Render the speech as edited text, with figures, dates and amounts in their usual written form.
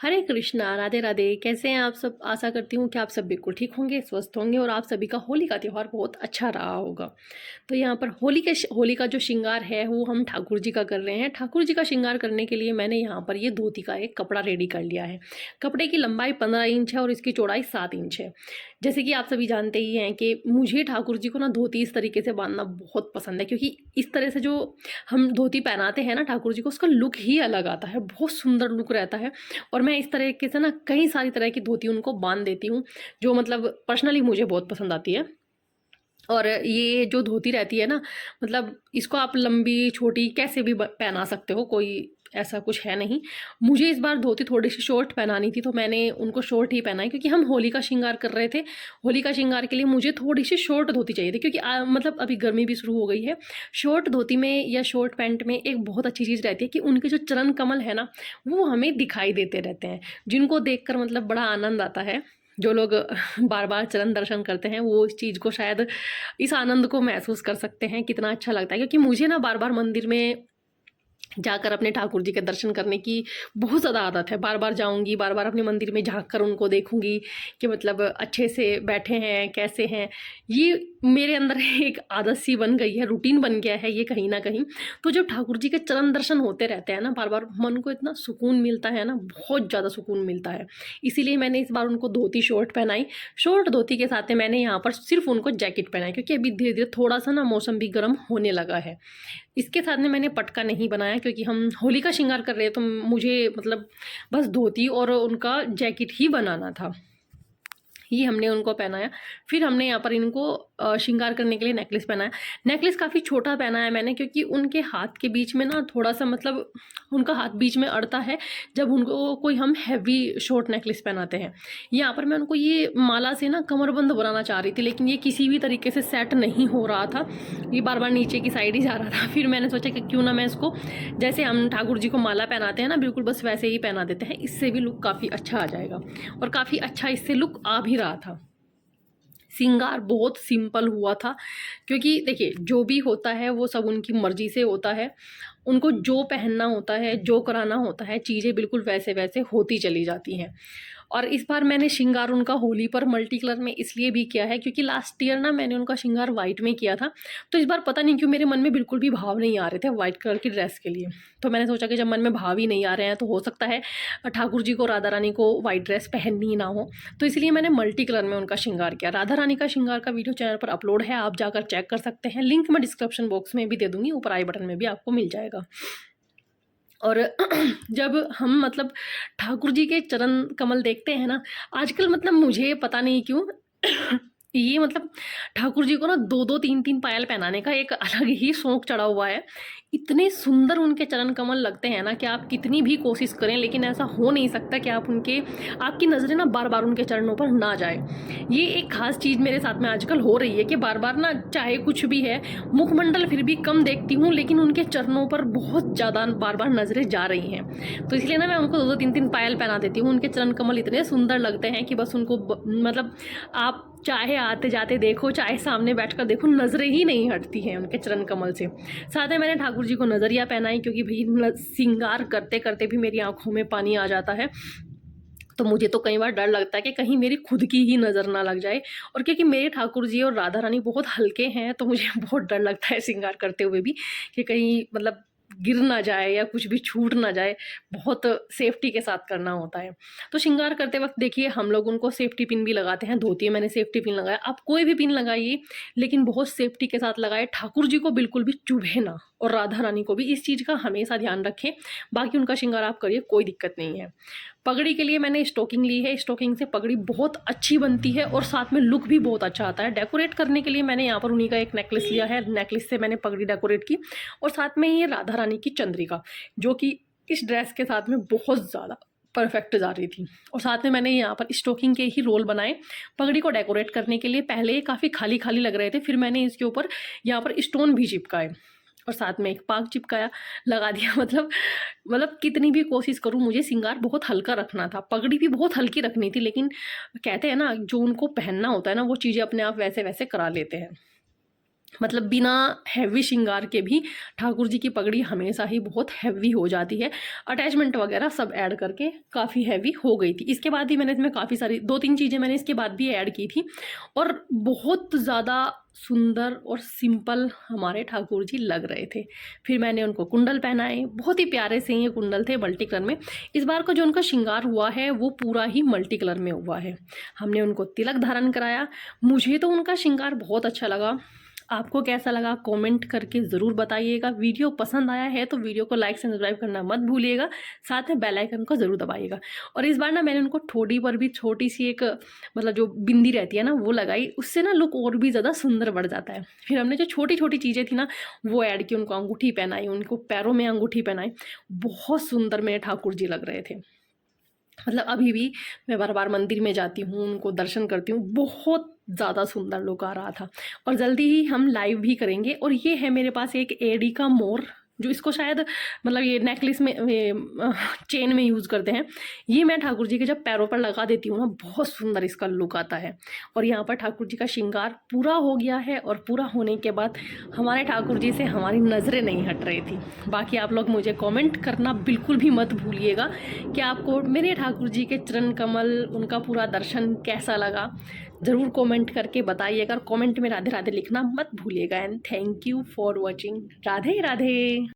हरे कृष्णा, राधे राधे। कैसे हैं आप सब? आशा करती हूँ कि आप सब बिल्कुल ठीक होंगे, स्वस्थ होंगे और आप सभी का होली का त्यौहार बहुत अच्छा रहा होगा। तो यहाँ पर होली का जो श्रृंगार है वो हम ठाकुर जी का कर रहे हैं। ठाकुर जी का श्रृंगार करने के लिए मैंने यहाँ पर ये धोती का एक कपड़ा रेडी कर लिया है। कपड़े की लंबाई 15 इंच है और इसकी चौड़ाई 7 इंच है। जैसे कि आप सभी जानते ही हैं कि मुझे ठाकुर जी को ना धोती इस तरीके से बांधना बहुत पसंद है, क्योंकि इस तरह से जो हम धोती पहनाते हैं ना ठाकुर जी को, उसका लुक ही अलग आता है, बहुत सुंदर लुक रहता है। और मैं इस तरीके से ना कई सारी तरह की धोती उनको बांध देती हूँ, जो मतलब पर्सनली मुझे बहुत पसंद आती है। और ये जो धोती रहती है ना, मतलब इसको आप लंबी छोटी कैसे भी पहना सकते हो, कोई ऐसा कुछ है नहीं। मुझे इस बार धोती थोड़ी सी शॉर्ट पहनानी थी, तो मैंने उनको शॉर्ट ही पहनाई, क्योंकि हम होली का श्रृंगार कर रहे थे। होली का श्रृंगार के लिए मुझे थोड़ी सी शॉर्ट धोती चाहिए थी, क्योंकि मतलब अभी गर्मी भी शुरू हो गई है। शॉर्ट धोती में या शॉर्ट पैंट में एक बहुत अच्छी चीज़ रहती है कि उनके जो चरण कमल है ना, वो हमें दिखाई देते रहते हैं, जिनको देखकर मतलब बड़ा आनंद आता है। जो लोग बार बार चरण दर्शन करते हैं वो इस चीज़ को शायद, इस आनंद को महसूस कर सकते हैं, कितना अच्छा लगता है। क्योंकि मुझे ना बार बार मंदिर में जाकर अपने ठाकुर जी के दर्शन करने की बहुत ज़्यादा आदत है। बार बार जाऊंगी, बार बार अपने मंदिर में झांक कर उनको देखूंगी कि मतलब अच्छे से बैठे हैं, कैसे हैं। ये मेरे अंदर एक आदत सी बन गई है, रूटीन बन गया है ये कहीं ना कहीं। तो जब ठाकुर जी के चरण दर्शन होते रहते हैं ना बार बार, मन को इतना सुकून मिलता है ना, बहुत ज़्यादा सुकून मिलता है। इसीलिए मैंने इस बार उनको धोती शॉर्ट पहनाई। शॉर्ट धोती के साथ में मैंने यहाँ पर सिर्फ उनको जैकेट पहनाई, क्योंकि अभी धीरे धीरे थोड़ा सा ना मौसम भी गर्म होने लगा है। इसके साथ में मैंने पटका नहीं बनाया, क्योंकि हम होली का श्रृंगार कर रहे हैं, तो मुझे मतलब बस धोती और उनका जैकेट ही बनाना था। ये हमने उनको पहनाया। फिर हमने यहाँ पर इनको श्रृंगार करने के लिए नेकलेस पहनाया। नेकलेस काफ़ी छोटा पहनाया मैंने, क्योंकि उनके हाथ के बीच में ना थोड़ा सा मतलब उनका हाथ बीच में अड़ता है जब उनको कोई हम हैवी शॉर्ट नेकलेस पहनाते हैं। यहाँ पर मैं उनको ये माला से ना कमरबंद बनाना चाह रही थी, लेकिन ये किसी भी तरीके से सेट नहीं हो रहा था। ये बार बार नीचे की साइड ही जा रहा था। फिर मैंने सोचा कि क्यों ना मैं इसको, जैसे हम ठाकुर जी को माला पहनाते हैं ना, बिल्कुल बस वैसे ही पहना देते हैं। इससे भी लुक काफ़ी अच्छा आ जाएगा, और काफ़ी अच्छा इससे लुक आ भी रहा था। श्रृंगार बहुत सिंपल हुआ था, क्योंकि देखिए जो भी होता है वो सब उनकी मर्जी से होता है। उनको जो पहनना होता है, जो कराना होता है, चीज़ें बिल्कुल वैसे वैसे होती चली जाती हैं। और इस बार मैंने श्रृंगार उनका होली पर मल्टी कलर में इसलिए भी किया है, क्योंकि लास्ट ईयर ना मैंने उनका श्रृंगार वाइट में किया था। तो इस बार पता नहीं क्यों मेरे मन में बिल्कुल भी भाव नहीं आ रहे थे वाइट कलर की ड्रेस के लिए। तो मैंने सोचा कि जब मन में भाव ही नहीं आ रहे हैं, तो हो सकता है ठाकुर जी को, राधा रानी को वाइट ड्रेस पहननी ही ना हो। तो इसलिए मैंने मल्टी कलर में उनका श्रृंगार किया। राधा रानी का श्रृंगार का वीडियो चैनल पर अपलोड है, आप जाकर चेक कर सकते हैं। लिंक मैं डिस्क्रिप्शन बॉक्स में भी दे दूंगी, ऊपर आई बटन में भी आपको मिल जाएगा। और जब हम मतलब ठाकुर जी के चरण कमल देखते हैं ना, आजकल मतलब मुझे पता नहीं क्यों ये मतलब ठाकुर जी को ना 2-2 3-3 पायल पहनाने का एक अलग ही शौक चढ़ा हुआ है। इतने सुंदर उनके चरण कमल लगते हैं ना कि आप कितनी भी कोशिश करें, लेकिन ऐसा हो नहीं सकता कि आपकी नज़रें ना बार बार उनके चरणों पर ना जाए। ये एक खास चीज़ मेरे साथ में आजकल हो रही है कि बार बार ना, चाहे कुछ भी है, मुखमंडल फिर भी कम देखती हूँ, लेकिन उनके चरणों पर बहुत ज़्यादा बार बार नज़रें जा रही हैं। तो इसलिए ना मैं उनको 2-2 3-3 पायल पहना देती हूँ। उनके चरण कमल इतने सुंदर लगते हैं कि बस उनको मतलब आप चाहे आते जाते देखो, चाहे सामने बैठकर देखो, नज़रें ही नहीं हटती हैं उनके चरण कमल से। साथ में मैंने ठाकुर जी को नज़रिया पहनाई, क्योंकि भाई श्रृंगार करते करते भी मेरी आंखों में पानी आ जाता है। तो मुझे तो कई बार डर लगता है कि कहीं मेरी खुद की ही नज़र ना लग जाए। और क्योंकि मेरे ठाकुर जी और राधा रानी बहुत हल्के हैं, तो मुझे बहुत डर लगता है श्रृंगार करते हुए भी, कि कहीं मतलब गिर ना जाए या कुछ भी छूट ना जाए। बहुत सेफ्टी के साथ करना होता है। तो श्रृंगार करते वक्त देखिए हम लोग उनको सेफ्टी पिन भी लगाते हैं। धोती में मैंने सेफ्टी पिन लगाया, आप कोई भी पिन लगाइए, लेकिन बहुत सेफ्टी के साथ लगाए। ठाकुर जी को बिल्कुल भी चुभे ना, और राधा रानी को भी इस चीज़ का हमेशा ध्यान रखें। बाकी उनका श्रृंगार आप करिए, कोई दिक्कत नहीं है। पगड़ी के लिए मैंने स्टोकिंग ली है। स्टोकिंग से पगड़ी बहुत अच्छी बनती है और साथ में लुक भी बहुत अच्छा आता है। डेकोरेट करने के लिए मैंने यहाँ पर उन्हीं का एक नेकलेस लिया है। नेकलेस से मैंने पगड़ी डेकोरेट की, और साथ में ये राधा रानी की चंद्रिका, जो कि इस ड्रेस के साथ में बहुत ज़्यादा परफेक्ट जा रही थी। और साथ में मैंने यहाँ पर स्टोकिंग के ही रोल बनाए पगड़ी को डेकोरेट करने के लिए। पहले काफ़ी खाली खाली लग रहे थे, फिर मैंने इसके ऊपर यहाँ पर स्टोन भी चिपकाए, और साथ में एक पाग चिपकाया, लगा दिया। मतलब कितनी भी कोशिश करूं, मुझे श्रृंगार बहुत हल्का रखना था, पगड़ी भी बहुत हल्की रखनी थी, लेकिन कहते हैं ना जो उनको पहनना होता है ना, वो चीज़ें अपने आप वैसे वैसे करा लेते हैं। मतलब बिना हैवी श्रृंगार के भी ठाकुर जी की पगड़ी हमेशा ही बहुत हैवी हो जाती है। अटैचमेंट वगैरह सब ऐड करके काफ़ी हैवी हो गई थी। इसके बाद भी मैंने इसमें काफ़ी सारी 2-3 चीज़ें मैंने इसके बाद भी ऐड की थी और बहुत ज़्यादा सुंदर और सिंपल हमारे ठाकुर जी लग रहे थे। फिर मैंने उनको कुंडल पहनाए, बहुत ही प्यारे से ये कुंडल थे मल्टी कलर में। इस बार का जो उनका श्रृंगार हुआ है वो पूरा ही मल्टी कलर में हुआ है। हमने उनको तिलक धारण कराया। मुझे तो उनका श्रृंगार बहुत अच्छा लगा। आपको कैसा लगा कमेंट करके ज़रूर बताइएगा। वीडियो पसंद आया है तो वीडियो को लाइक सब्सक्राइब करना मत भूलिएगा, साथ में बेल आइकन को ज़रूर दबाइएगा। और इस बार ना मैंने उनको ठोड़ी पर भी छोटी सी एक मतलब जो बिंदी रहती है ना वो लगाई, उससे ना लुक और भी ज़्यादा सुंदर बढ़ जाता है। फिर हमने जो छोटी छोटी चीज़ें थी ना वो ऐड की, उनको अंगूठी पहनाई, उनको पैरों में अंगूठी पहनाई। बहुत सुंदर मेरे ठाकुर जी लग रहे थे। मतलब अभी भी मैं बार-बार मंदिर में जाती हूँ, उनको दर्शन करती हूँ, बहुत ज़्यादा सुंदर लुक आ रहा था। और जल्दी ही हम लाइव भी करेंगे। और ये है मेरे पास एक एडी का मोर, जो इसको शायद मतलब ये नेकलेस में चेन में यूज़ करते हैं। ये मैं ठाकुर जी के जब पैरों पर लगा देती हूँ ना बहुत सुंदर इसका लुक आता है। और यहाँ पर ठाकुर जी का श्रृंगार पूरा हो गया है और पूरा होने के बाद हमारे ठाकुर जी से हमारी नज़रें नहीं हट रही थी। बाकी आप लोग मुझे कमेंट करना बिल्कुल भी मत भूलिएगा कि आपको मेरे ठाकुर जी के चरण कमल, उनका पूरा दर्शन कैसा लगा। ज़रूर कमेंट करके बताइएगा और कमेंट में राधे राधे लिखना मत भूलिएगा। And thank you for watching. Radhe Radhe.